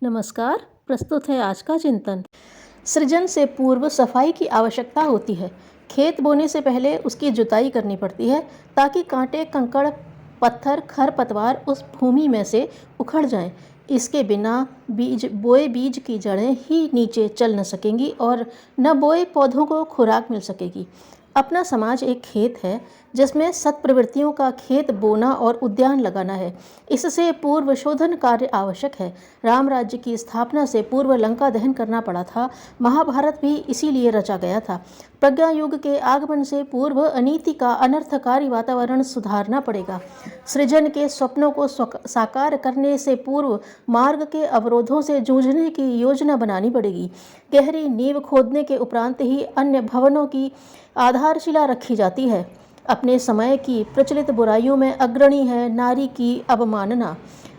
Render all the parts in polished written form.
नमस्कार। प्रस्तुत है आज का चिंतन। सृजन से पूर्व सफाई की आवश्यकता होती है। खेत बोने से पहले उसकी जुताई करनी पड़ती है ताकि कांटे, कंकड़, पत्थर, खरपतवार उस भूमि में से उखड़ जाएं। इसके बिना बीज की जड़ें ही नीचे चल न सकेंगी और न बोए पौधों को खुराक मिल सकेगी। अपना समाज एक खेत है जिसमें सत्प्रवृत्तियों का खेत बोना और उद्यान लगाना है। इससे पूर्व शोधन कार्य आवश्यक है। राम राज्य की स्थापना से पूर्व लंका दहन करना पड़ा था। महाभारत भी इसीलिए रचा गया था। प्रज्ञा युग के आगमन से पूर्व अनीति का अनर्थकारी वातावरण सुधारना पड़ेगा। सृजन के स्वप्नों को साकार करने से पूर्व मार्ग के अवरोधों से जूझने की योजना बनानी पड़ेगी। गहरी नींव खोदने के उपरांत ही अन्य भवनों की आधारशिला रखी जाती है। अपने समय की प्रचलित बुराइयों में अग्रणी है नारी की अवमानना।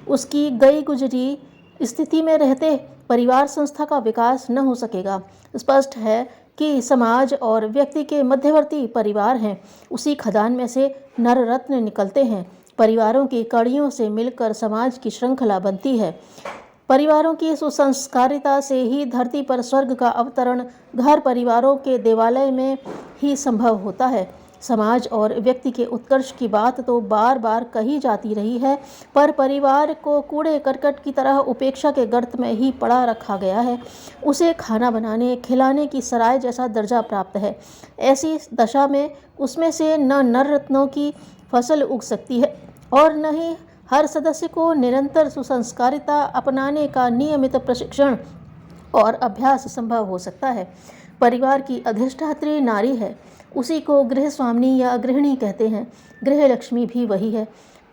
उसकी गई गुजरी स्थिति में रहते परिवार संस्था का विकास न हो सकेगा। स्पष्ट है कि समाज और व्यक्ति के मध्यवर्ती परिवार हैं। उसी खदान में से नर रत्न निकलते हैं। परिवारों की कड़ियों से मिलकर समाज की श्रृंखला बनती है। परिवारों की सुसंस्कारिता से ही धरती पर स्वर्ग का अवतरण घर परिवारों के देवालय में ही संभव होता है। समाज और व्यक्ति के उत्कर्ष की बात तो बार बार कही जाती रही है, पर परिवार को कूड़े करकट की तरह उपेक्षा के गर्त में ही पड़ा रखा गया है। उसे खाना बनाने खिलाने की सराय जैसा दर्जा प्राप्त है। ऐसी दशा में उसमें से न नर रत्नों की फसल उग सकती है और न ही हर सदस्य को निरंतर सुसंस्कारिता अपनाने का नियमित प्रशिक्षण और अभ्यास संभव हो सकता है। परिवार की अधिष्ठात्री नारी है। उसी को गृह स्वामिनी या गृहिणी कहते हैं। गृह लक्ष्मी भी वही है।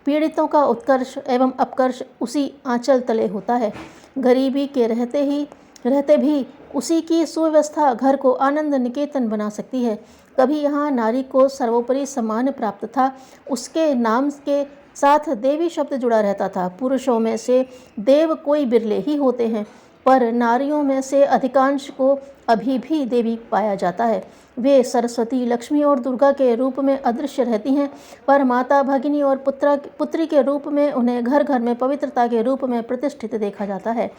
पीड़ितों का उत्कर्ष एवं अपकर्ष उसी आंचल तले होता है। गरीबी के रहते भी उसी की सुव्यवस्था घर को आनंद निकेतन बना सकती है। कभी यहाँ नारी को सर्वोपरि सम्मान प्राप्त था। उसके नाम के साथ देवी शब्द जुड़ा रहता था। पुरुषों में से देव कोई बिरले ही होते हैं, पर नारियों में से अधिकांश को अभी भी देवी पाया जाता है। वे सरस्वती, लक्ष्मी और दुर्गा के रूप में अदृश्य रहती हैं, पर माता, भगिनी और पुत्री के रूप में उन्हें घर घर में पवित्रता के रूप में प्रतिष्ठित देखा जाता है।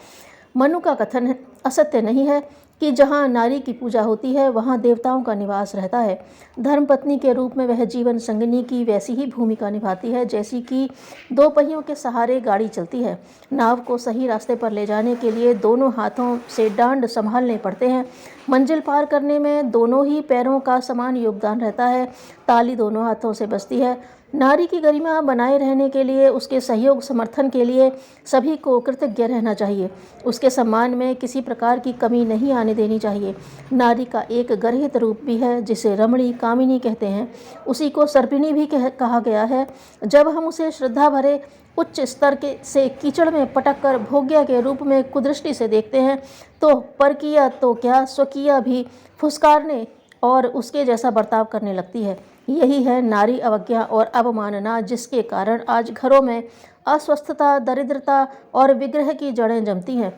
मनु का कथन असत्य नहीं है कि जहाँ नारी की पूजा होती है वहाँ देवताओं का निवास रहता है। धर्मपत्नी के रूप में वह जीवन संगिनी की वैसी ही भूमिका निभाती है जैसी कि दो पहियों के सहारे गाड़ी चलती है। नाव को सही रास्ते पर ले जाने के लिए दोनों हाथों से डांड संभालने पड़ते हैं। मंजिल पार करने में दोनों ही पैरों का समान योगदान रहता है। ताली दोनों हाथों से बजती है। नारी की गरिमा बनाए रहने के लिए, उसके सहयोग समर्थन के लिए सभी को कृतज्ञ रहना चाहिए। उसके सम्मान में किसी प्रकार की कमी नहीं आने देनी चाहिए। नारी का एक गर्हित रूप भी है जिसे रमणी, कामिनी कहते हैं। उसी को सर्पिणी भी कहा गया है। जब हम उसे श्रद्धा भरे उच्च स्तर से कीचड़ में पटक कर भोग्या के रूप में कुदृष्टि से देखते हैं तो परकीय तो क्या, स्वकीय भी फुसकारने और उसके जैसा बर्ताव करने लगती है। यही है नारी अवज्ञा और अवमानना, जिसके कारण आज घरों में अस्वस्थता, दरिद्रता और विग्रह की जड़ें जमती हैं।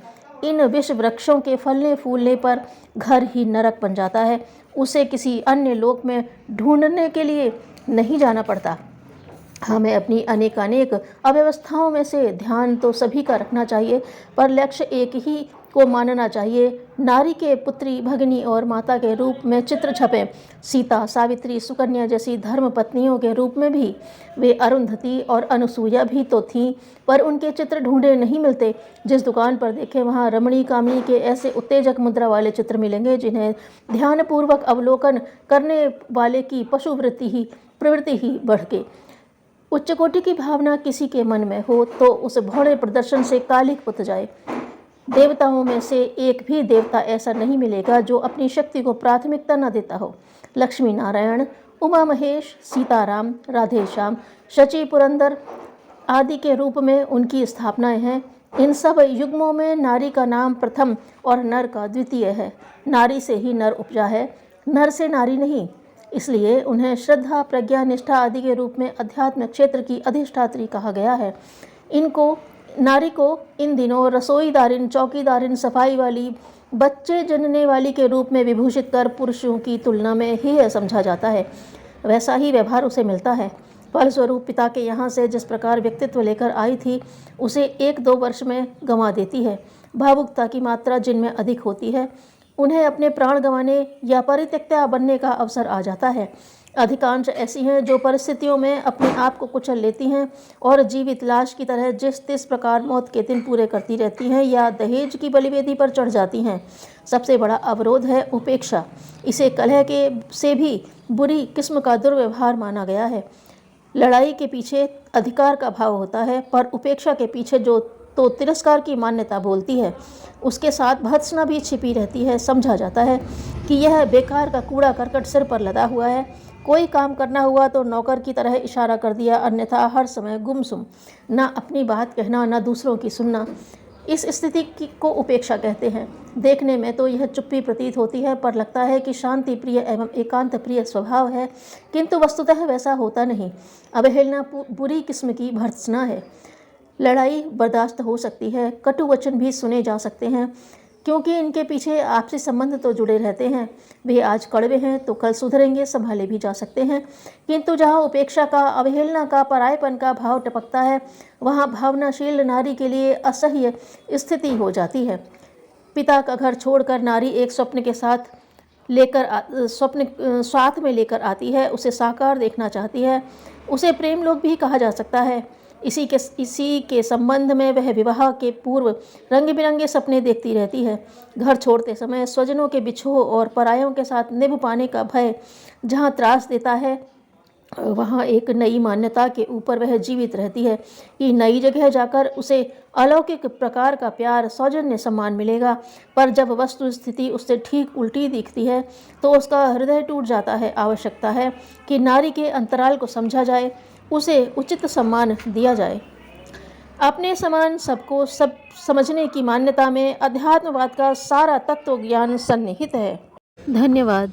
इन विष वृक्षों के फलने फूलने पर घर ही नरक बन जाता है। उसे किसी अन्य लोक में ढूंढने के लिए नहीं जाना पड़ता। हमें अपनी अनेकानेक अव्यवस्थाओं में से ध्यान तो सभी का रखना चाहिए, पर लक्ष्य एक ही को मानना चाहिए। नारी के पुत्री, भगिनी और माता के रूप में चित्र छपे। सीता, सावित्री, सुकन्या जैसी धर्म पत्नियों के रूप में भी वे अरुंधति और अनुसूया भी तो थीं, पर उनके चित्र ढूंढे नहीं मिलते। जिस दुकान पर देखें वहाँ रमणी, कामिनी के ऐसे उत्तेजक मुद्रा वाले चित्र मिलेंगे जिन्हें ध्यानपूर्वक अवलोकन करने वाले की प्रवृत्ति ही बढ़ के उच्च कोटि की भावना किसी के मन में हो तो उस भौड़े प्रदर्शन से कालिक पुत जाए। देवताओं में से एक भी देवता ऐसा नहीं मिलेगा जो अपनी शक्ति को प्राथमिकता न देता हो। लक्ष्मी नारायण, उमा महेश, सीताराम, राधेश्याम, शची पुरंदर आदि के रूप में उनकी स्थापनाएं हैं। इन सब युग्मों में नारी का नाम प्रथम और नर का द्वितीय है। नारी से ही नर उपजा है, नर से नारी नहीं। इसलिए उन्हें श्रद्धा, प्रज्ञा, निष्ठा आदि के रूप में अध्यात्म क्षेत्र की अधिष्ठात्री कहा गया है। नारी को इन दिनों रसोईदारिन, चौकीदारिन, सफाई वाली, बच्चे जनने वाली के रूप में विभूषित कर पुरुषों की तुलना में ही समझा जाता है। वैसा ही व्यवहार उसे मिलता है। फलस्वरूप पिता के यहाँ से जिस प्रकार व्यक्तित्व लेकर आई थी उसे 1-2 वर्ष में गंवा देती है। भावुकता की मात्रा जिनमें अधिक होती है, उन्हें अपने प्राण गंवाने या परित्यक्ता बनने का अवसर आ जाता है। अधिकांश ऐसी हैं जो परिस्थितियों में अपने आप को कुचल लेती हैं और जीवित लाश की तरह जिस तिस प्रकार मौत के दिन पूरे करती रहती हैं या दहेज की बलिवेदी पर चढ़ जाती हैं। सबसे बड़ा अवरोध है उपेक्षा। इसे कलह के से भी बुरी किस्म का दुर्व्यवहार माना गया है। लड़ाई के पीछे अधिकार का भाव होता है, पर उपेक्षा के पीछे जो तो तिरस्कार की मान्यता बोलती है, उसके साथ भर्त्सना भी छिपी रहती है। समझा जाता है कि यह बेकार का कूड़ा करकट सिर पर लदा हुआ है। कोई काम करना हुआ तो नौकर की तरह इशारा कर दिया, अन्यथा हर समय गुमसुम, ना अपनी बात कहना, ना दूसरों की सुनना। इस स्थिति को उपेक्षा कहते हैं। देखने में तो यह चुप्पी प्रतीत होती है, पर लगता है कि शांति प्रिय एवं एकांत प्रिय स्वभाव है, किंतु वस्तुतः वैसा होता नहीं। अवहेलना बुरी किस्म की भर्त्सना है। लड़ाई बर्दाश्त हो सकती है, कटु वचन भी सुने जा सकते हैं, क्योंकि इनके पीछे आपसी संबंध तो जुड़े रहते हैं। वे आज कड़वे हैं तो कल सुधरेंगे, संभाले भी जा सकते हैं। किंतु जहाँ उपेक्षा का, अवहेलना का, परायपन का भाव टपकता है, वहाँ भावनाशील नारी के लिए असह्य स्थिति हो जाती है। पिता का घर छोड़कर नारी एक स्वप्न के साथ में लेकर आती है, उसे साकार देखना चाहती है। उसे प्रेम लोक भी कहा जा सकता है। इसी के संबंध में वह विवाह के पूर्व रंग बिरंगे सपने देखती रहती है। घर छोड़ते समय स्वजनों के बिछोह और परायों के साथ निभ पाने का भय जहाँ त्रास देता है, वहाँ एक नई मान्यता के ऊपर वह जीवित रहती है कि नई जगह जाकर उसे अलौकिक प्रकार का प्यार, सौजन्य, सम्मान मिलेगा। पर जब वस्तु स्थिति उससे ठीक उल्टी दिखती है तो उसका हृदय टूट जाता है। आवश्यकता है कि नारी के अंतराल को समझा जाए, उसे उचित सम्मान दिया जाए। अपने समान सबको सब समझने की मान्यता में अध्यात्मवाद का सारा तत्व ज्ञान सन्निहित है। धन्यवाद।